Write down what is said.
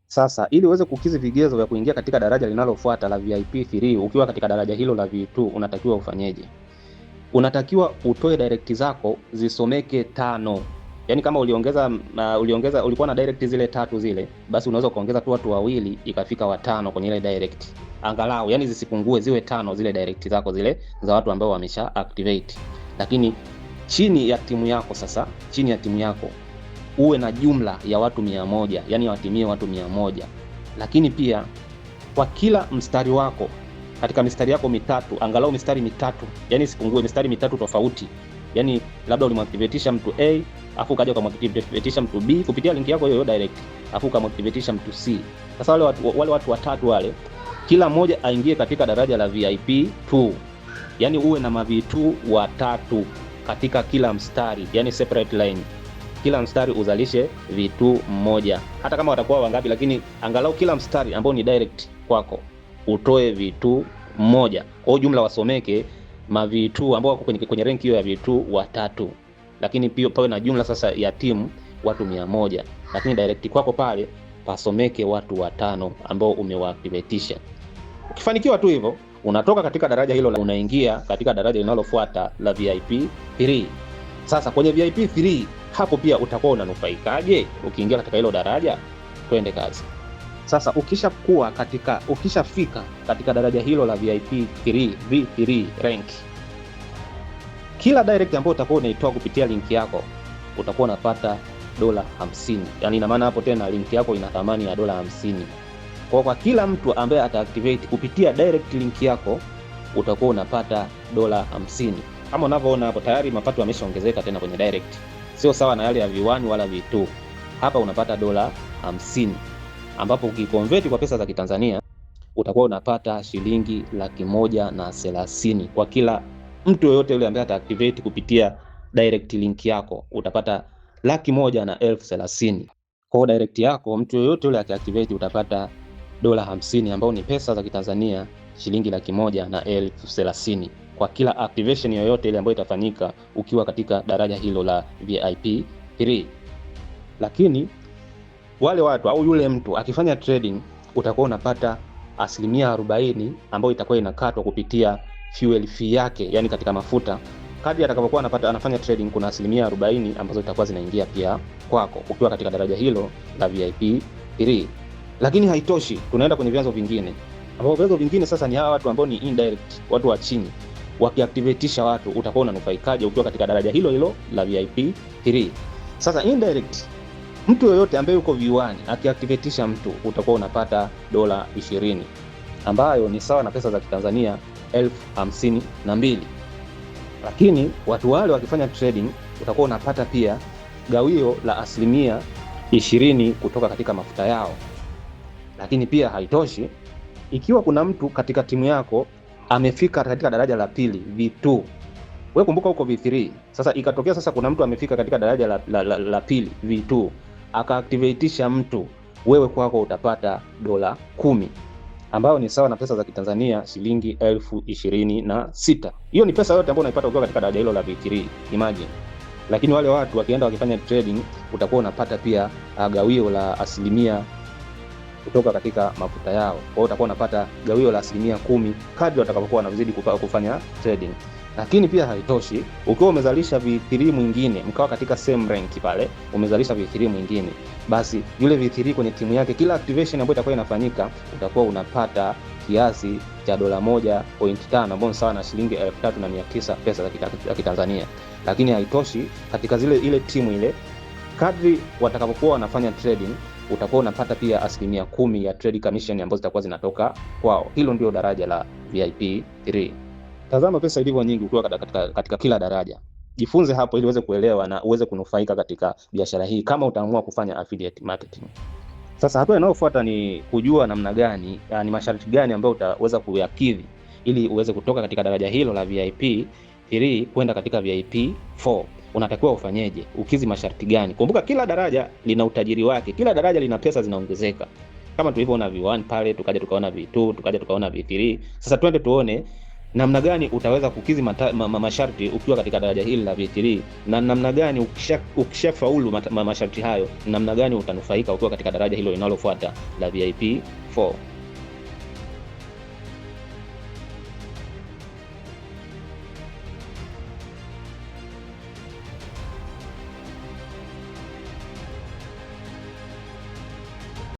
Sasa ili uweze kukidhi vigezo vya kuingia katika daraja linalofuata la VIP 3 ukiwa katika daraja hilo la V2 unatakiwa ufanyeje? Unatakiwa utoe direct zako zisomeke 5. Yaani kama ulikuwa na direct zile 3 zile, basi unaweza kuongeza tu watu wawili ikafika watano kwenye ile direct. Angalau yani zisipungue, ziwe 5 zile direct zako zile za watu ambao wamesha activate. Lakini chini ya timu yako uwe na jumla ya watu 100, yani watimie watu 100. Lakini pia kwa kila mstari wako, katika mistari yako mitatu, angalau mistari mitatu, yani isipungue mistari mitatu tofauti. Yani labda ulimactivateisha mtu A, afu kaja ukamactivateisha mtu B kupitia link yako hiyo direct, afu ukamactivateisha mtu C. Sasa wale watu watatu wale, kila mmoja aingie katika daraja la VIP 2. Yani uwe na V2 watatu katika kila mstari, yani separate line. Kila mstari uzalishe V2 mmoja. Hata kama watakuwa wangapi, lakini angalau kila mstari ambao ni direct kwako utoe V2 mmoja. Kwa jumla wasomeke V2 ambao wako kwenye rank hiyo ya V2 watatu. Lakini pia pawe na jumla sasa ya timu watu 100. Lakini direct kwako pale pasomeke watu watano ambao umewaactivateisha. Ukifanikiwa tu hivyo, unatoka katika daraja hilo unaingia katika daraja linalofuata la VIP 3. Sasa kwenye VIP 3 hapo pia utakuwa unanufaikaje ukiingia katika hilo daraja? Twende kazi. Sasa ukishafika katika daraja hilo la VIP 3 V3 rank, kila direct ambayo utakuwa unaitoa kupitia link yako utakuwa unapata $50. Yani ina maana hapo tena link yako ina thamani ya $50. Kwa kila mtu ambaye ataactivate kupitia direct link yako utakuwa unapata $50. Kama unavyoona hapo tayari mapato yameshaongezeka tena kwenye direct. Sio sawa na yale ya V1 wala V2. Hapa unapata $50, ambapo ukiconvert kwa pesa za Kitanzania utakuwa unapata shilingi 130,000 kwa kila mtu yoyote yule ambaye ataactivate kupitia direct link yako utapata 130,000. Kwa direct yako mtu yoyote yule akiactivate utapata $50, ambao ni pesa za Kitanzania shilingi 130,000 kwa kila activation yoyote ile ambayo itafanyika ukiwa katika daraja hilo la VIP 3. Lakini wale watu au yule mtu akifanya trading utakuwa unapata 40% ambayo itakuwa inakatwa kupitia fuel fee yake, yani katika mafuta. Kadri atakapokuwa anafanya trading kuna 40% ambazo zitakuwa zinaingia pia kwako ukiwa katika daraja hilo la VIP 3. Lakini haitoshi, tunaenda kwenye vyanzo vingine. Ambapo vyanzo vingine sasa ni hawa watu ambao ni indirect, watu wa chini. Wakiactivateisha watu utakuwa unanufaikaje ukiwa katika daraja hilo hilo la VIP 3. Sasa indirect, mtu yoyote ambaye yuko V1 akiactivateisha mtu utakuwa unapata $20, ambayo ni sawa na pesa za Kitanzania 52,000. Lakini watu wale wakifanya trading utakuwa unapata pia gawio la 20% kutoka katika mafuta yao. Lakini pia haitoshi, ikiwa kuna mtu katika timu yako amefika katika daraja la pili V2, wewe kumbuka huko V3. Sasa ikatokea sasa kuna mtu amefika katika daraja la pili V2 akaactivateisha mtu, wewe kwako utapata $10, ambayo ni sawa na pesa za Kitanzania shilingi 26,000. Hiyo ni pesa yote ambayo unaipata ukiwa katika daraja hilo la V3, imagine. Lakini wale watu wakienda wakifanya trading utakuwa unapata pia gawio la 10% kutoka katika mafuta yao. Kwa hiyo utakuwa unapata gawio la 10% kadri watakapokuwa wanazidi kufanya trading. Lakini pia haitoshi, ukiwa umezalisha V3 mwingine, mkawa katika same rank pale, umezalisha V3 mwingine, basi yule V3 kwenye timu yake kila activation ambayo itakuwa inafanyika utakuwa unapata kiasi cha $1.5 ambao sawa na shilingi 3,900 pesa za Kitanzania. Lakini haitoshi, katika ile timu ile kadri watakapokuwa wanafanya trading utakuwa unapata pia 10% ya trade commission ambazo zitakuwa zinatoka kwao. Hilo ndio daraja la VIP 3. Tazama pesa ilivyo nyingi ukiwa katika kila daraja. Jifunze hapo ili uweze kuelewa na uweze kunufaika katika biashara hii kama utaamua kufanya affiliate marketing. Sasa hatua inayofuata ni kujua namna gani, ni masharti gani ambayo utaweza kuyakidhi ili uweze kutoka katika daraja hilo la VIP 3 kwenda katika VIP 4. Unatakiwa ufanyeje? Ukizi masharti gani? Kumbuka kila daraja lina utajiri wake, kila daraja lina pesa zinaongezeka. Kama tulivyoona V1 pale, tukaja tukaona V2, tukaja tukaona V3. Sasa twende tuone namna gani utaweza kukizi masharti ukiwa katika daraja hili la V3, na namna gani ukishafaulu masharti hayo, namna gani utanufaika ukiwa katika daraja hilo linalofuata la VIP 4.